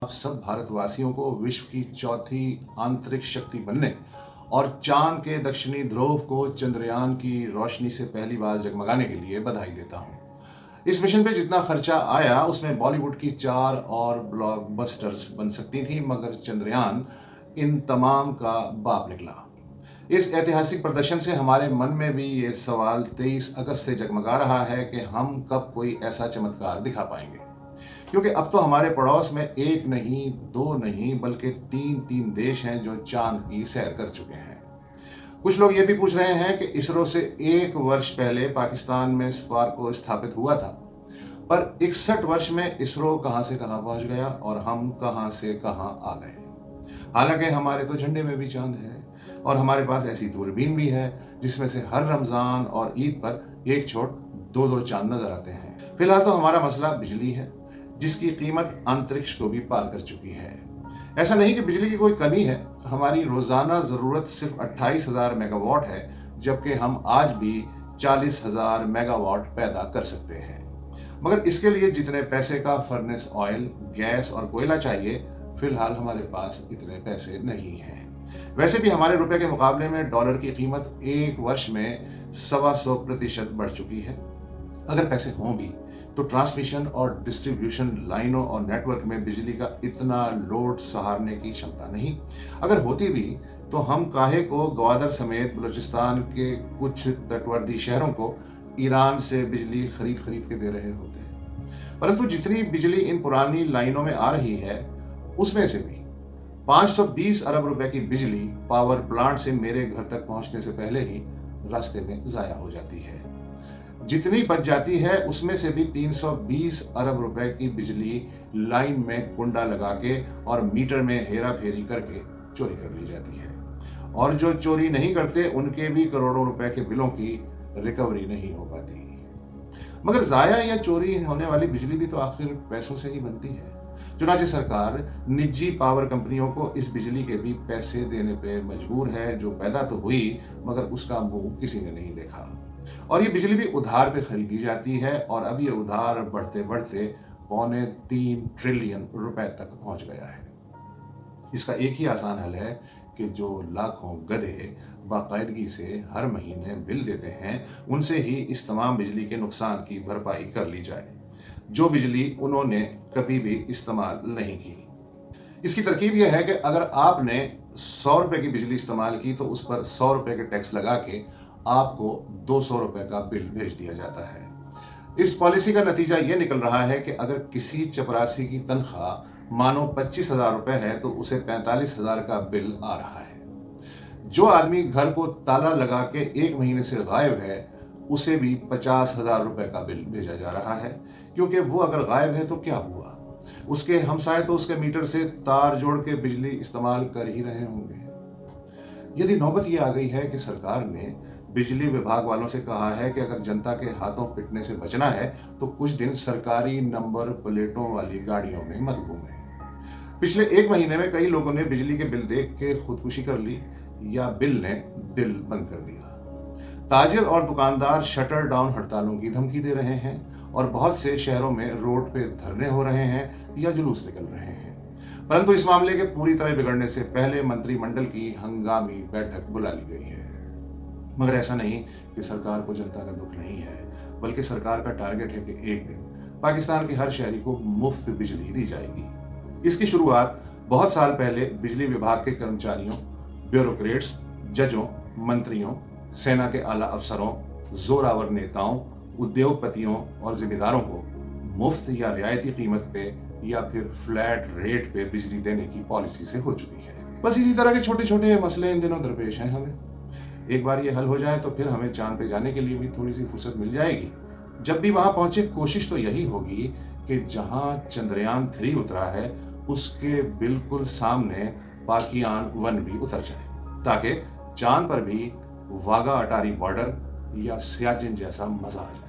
आप सब भारतवासियों को विश्व की चौथी आंतरिक शक्ति बनने और चांद के दक्षिणी ध्रुव को चंद्रयान की रोशनी से पहली बार जगमगाने के लिए बधाई देता हूं। इस मिशन पे जितना खर्चा आया उसमें बॉलीवुड की 4 और ब्लॉकबस्टर्स बन सकती थी, मगर चंद्रयान इन तमाम का बाप निकला। इस ऐतिहासिक प्रदर्शन से हमारे मन में भी ये सवाल 23 अगस्त से जगमगा रहा है कि हम कब कोई ऐसा चमत्कार दिखा पाएंगे, क्योंकि अब तो हमारे पड़ोस में एक नहीं, दो नहीं, बल्कि तीन देश हैं जो चांद की सैर कर चुके हैं। कुछ लोग ये भी पूछ रहे हैं कि इसरो से 1 वर्ष पहले पाकिस्तान में स्पार्को स्थापित हुआ था, पर 61 वर्ष में इसरो कहां से कहां पहुंच गया और हम कहां से कहां आ गए। हालांकि हमारे तो झंडे में भी चांद है और हमारे पास ऐसी दूरबीन भी है जिसमें से हर रमजान और ईद पर एक छोड़ 2-2 चांद नजर आते हैं। फिलहाल तो हमारा मसला बिजली है, जिसकी कीमत अंतरिक्ष को भी पार कर चुकी है। ऐसा नहीं कि बिजली की कोई कमी है, हमारी रोजाना जरूरत सिर्फ 28,000 मेगावाट है, जबकि हम आज भी 40,000 मेगावाट पैदा कर सकते हैं। मगर इसके लिए जितने पैसे का फर्नेस ऑयल, गैस और कोयला चाहिए, फिलहाल हमारे पास इतने पैसे नहीं हैं। वैसे भी हमारे रुपए के मुकाबले में डॉलर की कीमत 1 वर्ष में 125% बढ़ चुकी है। अगर पैसे हों भी तो ट्रांसमिशन और डिस्ट्रीब्यूशन लाइनों और नेटवर्क में बिजली का इतना लोड सहारने की क्षमता नहीं। अगर होती भी तो हम काहे को ग्वादर समेत बलूचिस्तान के कुछ तटवर्ती शहरों को ईरान से बिजली खरीद के दे रहे होते। परंतु जितनी बिजली इन पुरानी लाइनों में आ रही है, उसमें से भी 520 अरब रुपए की बिजली पावर प्लांट से मेरे घर तक पहुंचने से पहले ही रास्ते में जाया हो जाती है। जितनी बच जाती है उसमें से भी 320 अरब रुपए की बिजली लाइन में कुंडा लगा के और मीटर में हेरा फेरी करके चोरी कर ली जाती है, और जो चोरी नहीं करते उनके भी करोड़ों रुपए के बिलों की रिकवरी नहीं हो पाती। मगर जाया या चोरी होने वाली बिजली भी तो आखिर पैसों से ही बनती है। चुनाचे सरकार निजी पावर कंपनियों को इस बिजली के भी पैसे देने पे मजबूर है, जो पैदा तो हुई मगर उसका मुंह किसी ने नहीं देखा। और ये बिजली भी उधार पे खरीदी जाती है, और अब ये उधार बढ़ते बढ़ते 3.25 ट्रिलियन रुपए तक पहुंच गया है। इसका एक ही आसान हल है कि जो लाखों गधे बाकायदगी से हर महीने बिल देते हैं, उनसे ही इस तमाम बिजली के नुकसान की भरपाई कर ली जाए, जो बिजली उन्होंने कभी भी इस्तेमाल नहीं की। इसकी तरकीब यह है कि अगर आपने 100 रुपए की बिजली इस्तेमाल की तो उस पर 100 रुपए के टैक्स लगा के आपको 200 रुपए का बिल भेज दिया जाता है। इस पॉलिसी का नतीजा यह निकल रहा है कि अगर किसी चपरासी की तनख्वाह मानो 25,000 रुपए है तो उसे 45,000 का बिल आ रहा है। जो आदमी घर को ताला लगा के 1 महीने से गायब है, उसे भी 50,000 रुपए का बिल भेजा जा रहा है, क्योंकि वो अगर गायब है तो क्या हुआ, उसके हमसाए तो उसके मीटर से तार जोड़ के बिजली इस्तेमाल कर ही रहे होंगे। यदि नौबत यह आ गई है कि सरकार ने बिजली विभाग वालों से कहा है कि अगर जनता के हाथों पिटने से बचना है तो कुछ दिन सरकारी नंबर प्लेटों वाली गाड़ियों में मत घूमें। पिछले 1 महीने में कई लोगों ने बिजली के बिल देख के खुदकुशी कर ली या बिल ने दिल बंद कर दिया। ताजिर और दुकानदार शटर डाउन हड़तालों की धमकी दे रहे हैं, और बहुत से शहरों में रोड पे धरने हो रहे हैं या जुलूस निकल रहे हैं। परंतु इस मामले के पूरी तरह बिगड़ने से पहले मंत्रिमंडल की हंगामी बैठक बुला ली गई है। मगर ऐसा नहीं कि सरकार को जनता का दुख नहीं है, बल्कि सरकार का टारगेट है कि एक दिन पाकिस्तान के हर शहरी को मुफ्त बिजली दी जाएगी। इसकी शुरुआत बहुत साल पहले बिजली विभाग के कर्मचारियों, ब्यूरोक्रेट्स, जजों, मंत्रियों, सेना के आला अफसरों, जोरावर नेताओं, उद्योगपतियों और जिम्मेदारों को मुफ्त या रियायती कीमत पे या फिर फ्लैट रेट पे बिजली देने की पॉलिसी से हो चुकी है। बस इसी तरह के छोटे छोटे मसले इन दिनों दरपेश हैं हमें। एक बार ये हल हो जाए तो फिर हमें चांद पे जाने के लिए भी थोड़ी सी फुर्सत मिल जाएगी। जब भी वहां पहुंचे, कोशिश तो यही होगी कि जहां चंद्रयान 3 उतरा है उसके बिल्कुल सामने पाकियान 1 भी उतर जाए, ताकि चांद पर भी वाघा अटारी बॉर्डर या सियाचिन जैसा मजा आ जाए।